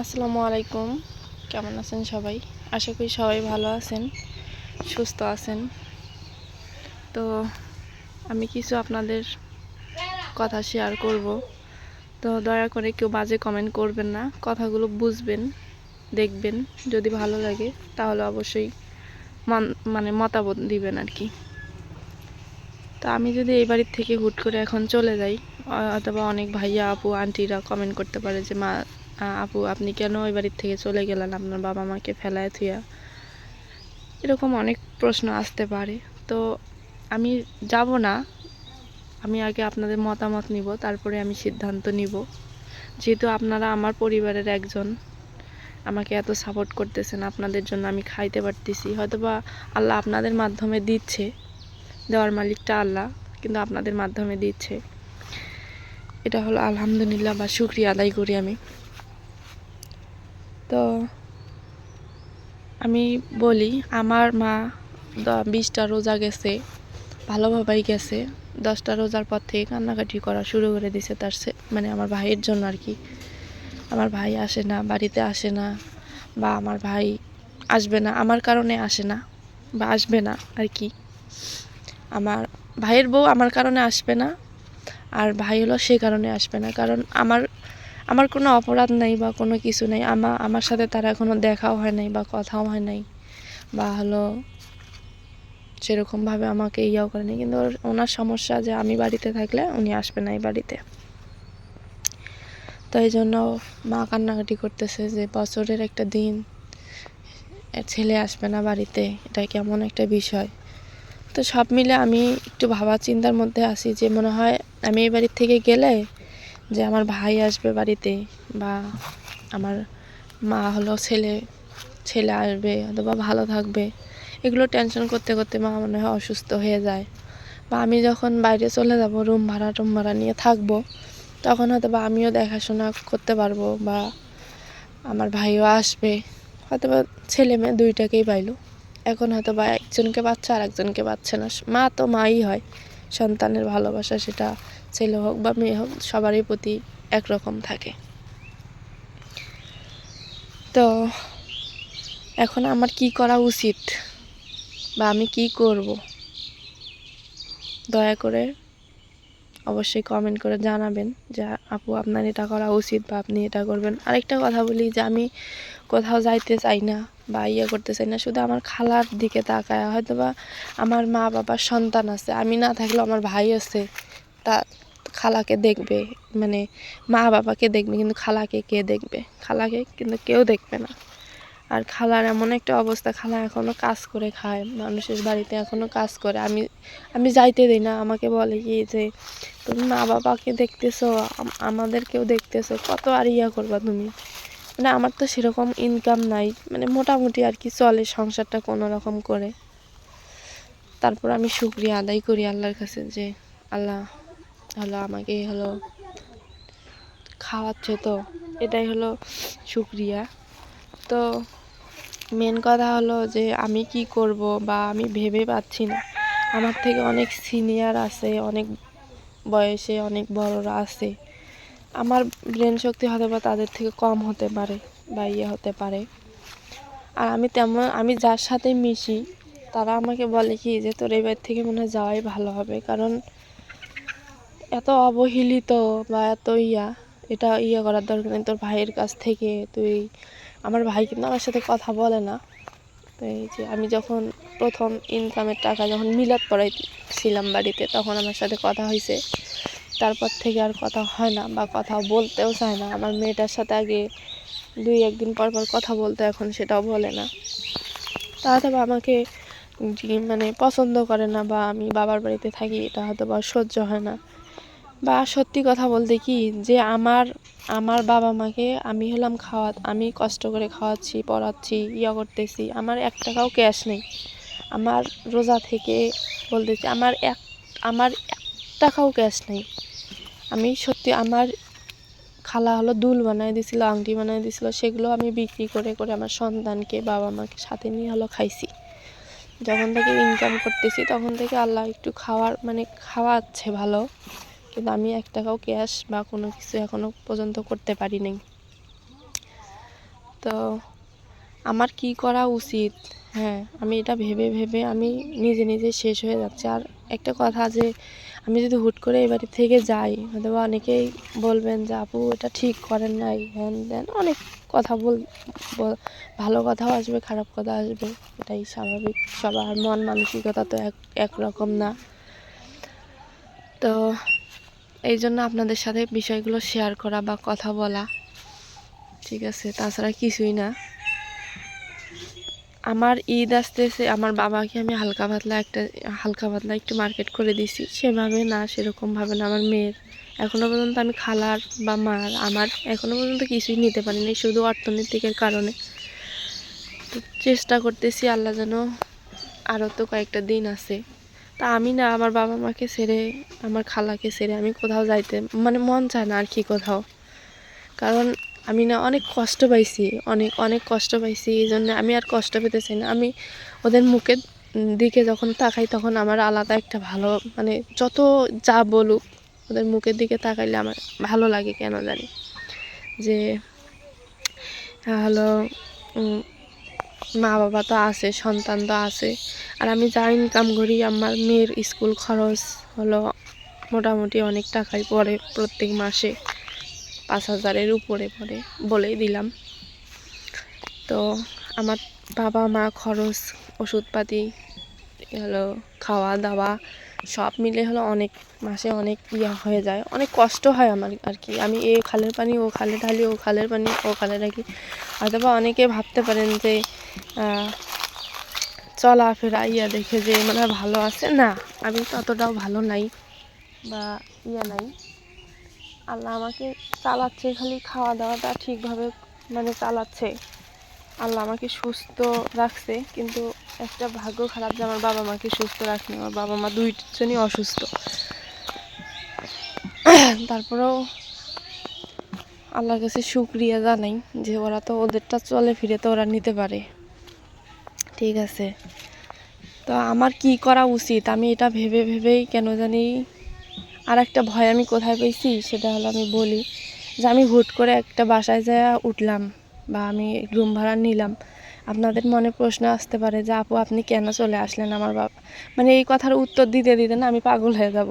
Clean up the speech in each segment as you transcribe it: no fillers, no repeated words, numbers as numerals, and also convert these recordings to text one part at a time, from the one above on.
আসসালামু আলাইকুম। কেমন আছেন সবাই? আশা করি সবাই ভালো আছেন, সুস্থ আছেন। তো আমি কিছু আপনাদের কথা শেয়ার করব। তো দয়া করে কেউ বাজে কমেন্ট করবেন না, কথাগুলো বুঝবেন, দেখবেন। যদি ভালো লাগে তাহলে অবশ্যই মতামত দিবেন আর কি। তো আমি যদি এই বাড়ির থেকে হুট করে এখন চলে যাই, অথবা অনেক ভাইয়া আপু আন্টিরা কমেন্ট করতে পারে যে আপু আপনি কেন ওই বাড়ির থেকে চলে গেলেন আপনার বাবা মাকে ফেলায় থুয়া, এরকম অনেক প্রশ্ন আসতে পারে। তো আমি যাব না, আমি আগে আপনাদের মতামত নিব, তারপরে আমি সিদ্ধান্ত নিব। যেহেতু আপনারা আমার পরিবারের একজন, আমাকে এত সাপোর্ট করতেছেন, আপনাদের জন্য আমি খাইতে পারতেছি, হয়তোবা আল্লাহ আপনাদের মাধ্যমে দিচ্ছে, দেওয়ার মালিকটা আল্লাহ, কিন্তু আপনাদের মাধ্যমে দিচ্ছে, এটা হলো আলহামদুলিল্লাহ বা শুকরিয়া আদায় করি আমি। তো আমি বলি, আমার মা 20টা রোজা গেছে, ভালোভাবেই গেছে। 10টা রোজার পর থেকে কান্নাকাটি করা শুরু করে দিছে তার আমার ভাইয়ের জন্য আর কি। আমার ভাই আসে না, বাড়িতে আসে না, বা আমার ভাই আসবে না, আমার কারণে আসে না বা আসবে না আর কি। আমার ভাইয়ের বউ আমার কারণে আসবে না, আর ভাই হলো সে কারণে আসবে না, কারণ আমার কোনো অপরাধ নাই বা কোনো কিছু নাই। আমার সাথে তার এখনও দেখাও হয় নাই বা কথাও হয় নাই, বা হলো সেরকমভাবে আমাকে ইয়াও করেনি। কিন্তু ওনার সমস্যা যে আমি বাড়িতে থাকলে উনি আসবে না এই বাড়িতে। তো এই জন্য মা কান্নাকাটি করতেছে যে বছরের একটা দিন ছেলে আসবে না বাড়িতে, এটা কেমন একটা বিষয়। তো সব মিলে আমি একটু ভাবা চিন্তার মধ্যে আছি যে মনে হয় আমি এই বাড়ির থেকে গেলে যে আমার ভাই আসবে বাড়িতে, বা আমার মা হলো ছেলে আসবে অথবা ভালো থাকবে, এগুলো টেনশন করতে করতে মা মনে হয় অসুস্থ হয়ে যায়। বা আমি যখন বাইরে চলে যাব, রুম ভাড়া নিয়ে থাকবো, তখন হয়তো বা আমিও দেখাশোনা করতে পারবো, বা আমার ভাইও আসবে, হয়তো বা ছেলে মেয়ে দুইটাকেই পাইলো। এখন হয়তো বা একজনকে পাচ্ছে আর একজনকে পাচ্ছে না। মা তো মাই হয়, সন্তানের ভালোবাসা সেটা ছেলে হোক বা মেয়ে হোক সবারই প্রতি একরকম থাকে। তো এখন আমার কি করা উচিত বা আমি কি করব, দয়া করে অবশ্যই কমেন্ট করে জানাবেন যে আপু আপনার এটা করা উচিত বা আপনি এটা করবেন। আরেকটা কথা বলি যে আমি কোথাও যাইতে চাই না বা করতে চাই না, শুধু আমার খালার দিকে তাকায়। হয়তো বা আমার মা বাবার সন্তান আছে, আমি না থাকলেও আমার ভাই আছে, তা খালাকে দেখবে, মা বাবাকে দেখবে, কিন্তু খালাকে কে দেখবে? খালাকে কিন্তু কেউ দেখবে না। আর খালার এমন একটা অবস্থা, খালা এখনও কাজ করে খায়, মানুষের বাড়িতে এখনও কাজ করে। আমি যাইতে দিই না, আমাকে বলে কি যে তুমি মা বাবাকে দেখতেছো, আমাদেরকেও দেখতেছো, কত আর করবা তুমি। আমার তো সেরকম ইনকাম নাই, মোটামুটি আর কি চলে সংসারটা কোনো রকম করে। তারপর আমি শুকরিয়া আদায় করি আল্লাহর কাছে যে আল্লাহ আমাকে খাওয়াচ্ছে, তো এটাই হলো শুকরিয়া। তো মেন কথা হলো যে আমি কি করব বা আমি ভেবে পাচ্ছি না। আমার থেকে অনেক সিনিয়র আছে, অনেক বয়সে অনেক বড়রা আছে, আমার ব্রেন শক্তি হয়তো বা তাদের থেকে কম হতে পারে বা হতে পারে। আর আমি যার সাথে মিশি তারা আমাকে বলে কি যে তোর এই বাড়ি থেকে মনে হয় যাওয়াই ভালো হবে, কারণ এত অবহেলিত বা এত এটা করার দরকার নেই। তোর ভাইয়ের কাছ থেকে আমার ভাই কিন্তু আমার সাথে কথা বলে না। তো এই যে আমি যখন প্রথম ইনকামের টাকা যখন মিলাদ পড়াইছিলাম বাড়িতে, তখন আমার সাথে কথা হয়েছে। তারপর থেকে আর কথা হয় না বা কথা বলতেও চায় না। আমার মেয়েটার সাথে আগে 2-1 দিন পর কথা বলতে, এখন সেটাও বলে না। তা হয়তো আমাকে পছন্দ করে না, বা আমি বাবার বাড়িতে থাকি এটা হয়তো বা সহ্য হয় না। বা সত্যি কথা বলতে কি যে আমার বাবা মাকে আমি আমি কষ্ট করে খাওয়াচ্ছি, পড়াচ্ছি, করতেছি, আমার 1 টাকাও ক্যাশ নেই। আমার রোজা থেকে বলতেছি আমার 1 টাকাও ক্যাশ নেই। আমি সত্যি আমার খালা দুল বানায় দিছিল, আংটি বানায় দিছিল, সেগুলো আমি বিক্রি করে করে আমার সন্তানকে বাবা মাকে সাথে নিয়ে খাইছি। যখন থেকে ইনকাম করতেছি তখন থেকে আল্লাহ একটু খাওয়াচ্ছে ভালো, কিন্তু আমি 1 টাকাও ক্যাশ বা কোনো কিছু এখনো পর্যন্ত করতে পারি নাই। তো আমার কি করা উচিত? হ্যাঁ, আমি এটা ভেবে ভেবে আমি নিজে নিজে শেষ হয়ে যাচ্ছি। আর একটা কথা যে আমি যদি হুট করে এই বাড়ি থেকে যাই, হয়তো অনেকেই বলবেন যে আপু এটা ঠিক করেন নাই, হ্যান ত্যান অনেক কথা ভালো কথাও আসবে, খারাপ কথা আসবে, এটাই স্বাভাবিক। সবার মন মানসিকতা তো একরকম না। তো এই জন্য আপনাদের সাথে বিষয়গুলো শেয়ার করা বা কথা বলা, ঠিক আছে? তাছাড়া কিছুই না। আমার ঈদ আসতেছে, আমার বাবাকে আমি হালকা পাতলা একটু মার্কেট করে দিছি, সেভাবে না, সেরকমভাবে না। আমার মেয়ের এখনও পর্যন্ত আমি খালার বা মার আমার এখনও পর্যন্ত কিছুই নিতে পারিনি, শুধু অর্থনৈতিকের কারণে। তো চেষ্টা করতেছি, আল্লাহ যেন, আরও তো কয়েকটা দিন আছে। তা আমি না আমার বাবা মাকে ছেড়ে, আমার খালাকে ছেড়ে আমি কোথাও যাইতে মানে মন চায় না আর কি কোথাও। কারণ আমি না অনেক কষ্ট পাইছি, অনেক অনেক কষ্ট পাইছি। এই জন্য আমি আর কষ্ট পেতে চাই না। আমি ওদের মুখের দিকে যখন তাকাই তখন আমার আলাদা একটা ভালো, মানে যত যা বলুক ওদের মুখের দিকে তাকাইলে আমার ভালো লাগে কেন জানি। যে হলো মা বাবা তো আছে, সন্তান তো আছে। আর আমি যা ইনকাম করি, আমার মেয়ের স্কুল খরচ হলো মোটামুটি অনেক টাকাই পড়ে, প্রত্যেক মাসে 5,000-এর উপরে পড়ে বলেই দিলাম। তো আমার বাবা মা খরচ, ওষুধপাতি হলো, খাওয়া দাওয়া সব মিলে হলো অনেক, মাসে অনেক হয়ে যায়, অনেক কষ্ট হয় আমার আর কি। আমি এ খালের পানি ও খালে ঢালি, ও খালের পানি ও খালে রাখি। অথবা অনেকে ভাবতে পারেন যে চলাফেরা দেখে যে মানে ভালো আছে, না আমি ততটাও ভালো নাই বা নাই। আল্লাহ আমাকে চালাচ্ছে, খালি খাওয়া দাওয়াটা ঠিকভাবে মানে চালাচ্ছে। আল্লাহ আমাকে সুস্থ রাখছে, কিন্তু একটা ভাগ্য খারাপ যে আমার বাবা মাকে সুস্থ রাখেনি। আমার বাবা মা দুইজনই অসুস্থ। তারপরেও আল্লাহর কাছে শুকরিয়া জানাই যে ওরা তো ওদেরটা চলে ফিরে তো ওরা নিতে পারে, ঠিক আছে? তো আমার কি করা উচিত? আমি এটা ভেবে ভেবেই কেন জানি আর একটা ভয় আমি কোথায় পেয়েছি সেটা হলো, আমি বলি যে আমি হুট করে একটা বাসায় যেয়ে উঠলাম বা আমি রুম ভাড়া নিলাম। আপনাদের মনে প্রশ্ন আসতে পারে যে আপু আপনি কেন চলে আসলেন আমার বাবা, মানে এই কথার উত্তর দিতে দিতে না আমি পাগল হয়ে যাব।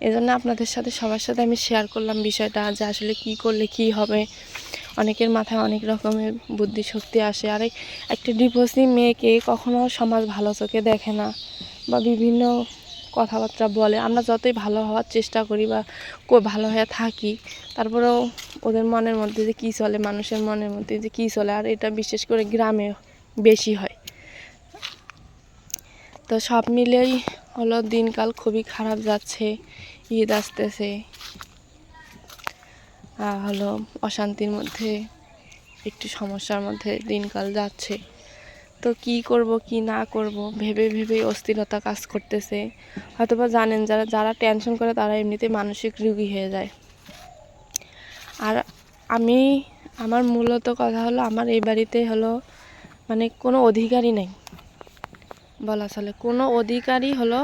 এজন্য আপনাদের সাথে, সবার সাথে আমি শেয়ার করলাম বিষয়টা, যে আসলে কি করলে কি হবে। অনেকের মাথায় অনেক রকমের বুদ্ধি শক্তি আসে। আর একটা ডিভোর্সি মেয়েকে কখনো সমাজ ভালো চোখে দেখে না বা বিভিন্ন কথাবার্তা বলে। আমরা যতই ভালো হওয়ার চেষ্টা করি বা ভালো হয়ে থাকি, তারপরেও ওদের মনের মধ্যে যে কী চলে, মানুষের মনের মধ্যে যে কী চলে, আর এটা বিশেষ করে গ্রামে বেশি হয়। তো সব মিলেই হলো দিনকাল খুবই খারাপ যাচ্ছে। ঈদ আসতেছে, হলো অশান্তির মধ্যে, একটু সমস্যার মধ্যে দিনকাল যাচ্ছে। তো কি করব কি না করব ভেবে ভেবেই অস্থিরতা কাজ করতেছে। হয়তোবা জানেন, যারা টেনশন করে তারা এমনিতেই মানসিক রোগী হয়ে যায়। আর আমার মূলত কথা হলো, আমার এই বাড়িতে হলো মানে কোনো অধিকারই নেই বলা চলে। কোনো অধিকারই হলো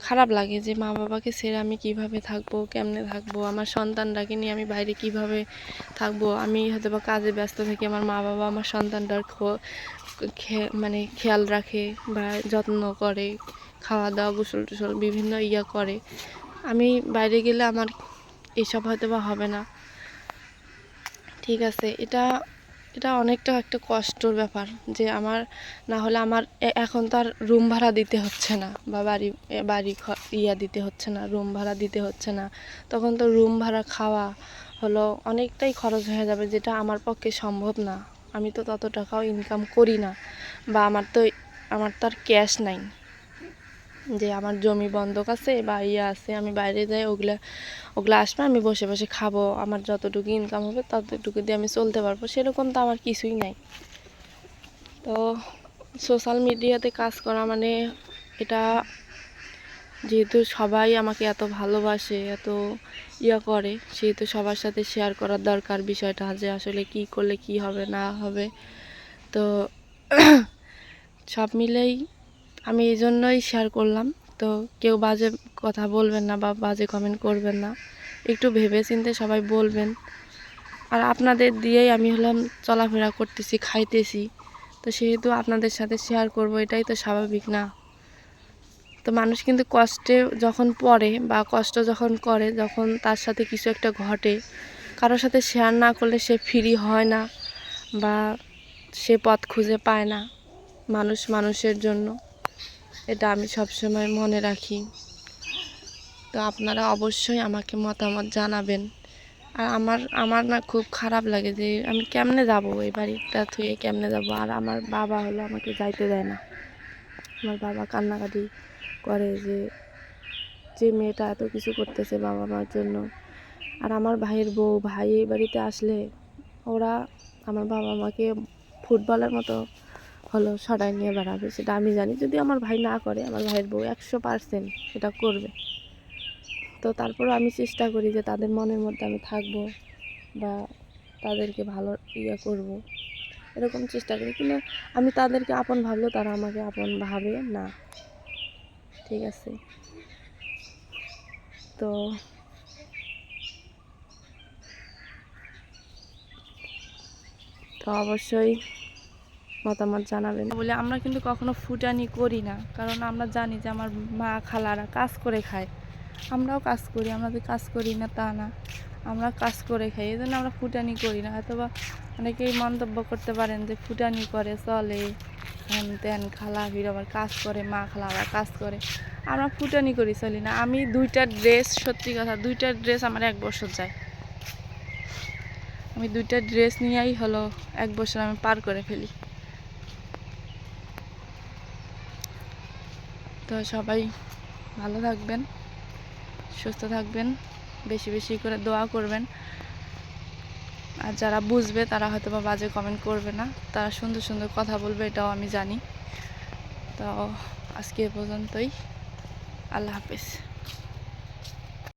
খারাপ লাগে যে মা বাবাকে ছেড়ে আমি কিভাবে থাকবো, কেমনে থাকবো, আমার সন্তানটাকে নিয়ে আমি বাইরে কিভাবে থাকবো। আমি হয়তো বা কাজে ব্যস্ত থাকি, আমার মা বাবা আমার সন্তানটার মানে খেয়াল রাখে বা যত্ন করে, খাওয়া দাওয়া গোসল টোসল বিভিন্ন করে। আমি বাইরে গেলে আমার এসব হয়তো বা হবে না, ঠিক আছে? এটা এটা অনেকটা একটা কষ্টর ব্যাপার যে আমার না হলে আমার এখন তো আর রুম ভাড়া দিতে হচ্ছে না বা বাড়ি বাড়ি দিতে হচ্ছে না, রুম ভাড়া দিতে হচ্ছে না। তখন তো রুম ভাড়া, খাওয়া হলো অনেকটাই খরচ হয়ে যাবে, যেটা আমার পক্ষে সম্ভব না। আমি তো তত টাকাও ইনকাম করি না, বা আমার তো আর ক্যাশ নাই যে আমার জমি বন্ধক আছে বা আছে, আমি বাইরে যাই ওগুলো আসবে, আমি বসে বসে খাবো, আমার যতটুকু ইনকাম হবে ততটুকু দিয়ে আমি চলতে পারবো, সেরকম তো আমার কিছুই নাই। তো সোশ্যাল মিডিয়াতে কাজ করা মানে এটা, যেহেতু সবাই আমাকে এত ভালোবাসে, এত করে, সেহেতু সবার সাথে শেয়ার করার দরকার বিষয়টা, যে আসলে কি করলে কি হবে না হবে। তো সব মিলেই আমি এই জন্যই শেয়ার করলাম। তো কেউ বাজে কথা বলবেন না বা বাজে কমেন্ট করবেন না, একটু ভেবে চিন্তে সবাই বলবেন। আর আপনাদের দিয়েই আমি হলাম চলাফেরা করতেছি, খাইতেছি, তো সেহেতু আপনাদের সাথে শেয়ার করব, এটাই তো স্বাভাবিক না? তো মানুষ কিন্তু কষ্টে যখন পড়ে বা কষ্ট যখন করে, যখন তার সাথে কিছু একটা ঘটে, কারোর সাথে শেয়ার না করলে সে ফ্রি হয় না বা সে পথ খুঁজে পায় না মানুষ মানুষের জন্য। এটা আমি সবসময় মনে রাখি। তো আপনারা অবশ্যই আমাকে মতামত জানাবেন। আর আমার আমার না খুব খারাপ লাগে যে আমি কেমনে যাব, এই বাড়িটা থুয়ে কেমনে যাব। আর আমার বাবা হলো আমাকে যাইতে দেয় না। আমার বাবা কান্নাকাটি করে যে যে মেয়েটা এত কিছু করতেছে বাবা মার জন্য। আর আমার ভাইয়ের বউ, ভাই এই বাড়িতে আসলে ওরা আমার বাবা মাকে ফুটবলের মতো হলো সরাই নিয়ে বেড়াবে, সেটা আমি জানি। যদি আমার ভাই না করে, আমার ভাইয়ের বউ 100% সেটা করবে। তো তারপরেও আমি চেষ্টা করি যে তাদের মনের মধ্যে আমি থাকবো বা তাদেরকে ভালো করব, এরকম চেষ্টা করি। কিন্তু আমি তাদেরকে আপন ভাবলেও তারা আমাকে আপন ভাবে না। ঠিক আছে? তো তো অবশ্যই মতামত জানাবেন। বলে আমরা কিন্তু কখনো ফুটানি করি না, কারণ আমরা জানি যে আমার মা খালারা কাজ করে খায়, আমরাও কাজ করি। আমরা যে কাজ করি না তা না, আমরা কাজ করে খাই, এই জন্য আমরা ফুটানি করি না। অথবা অনেকেই মন্তব্য করতে পারেন যে ফুটানি করে চলে, হ্যান ত্যান, খালা ভিড় আবার কাজ করে, মা খালারা কাজ করে। আমরা ফুটানি করি চলি না। আমি 2টা ড্রেস, সত্যি কথা 2টা ড্রেস আমার 1 বছর যায়। আমি 2টা ড্রেস নিয়েই হলো 1 বছর আমি পার করে ফেলি। তো সবাই ভালো থাকবেন, সুস্থ থাকবেন, বেশি বেশি করে দোয়া করবেন। আর যারা বুঝবে তারা হয়তো বা বাজে কমেন্ট করবে না, তারা সুন্দর সুন্দর কথা বলবে, এটাও আমি জানি। তো আজকে এ পর্যন্তই। আল্লাহ হাফেজ।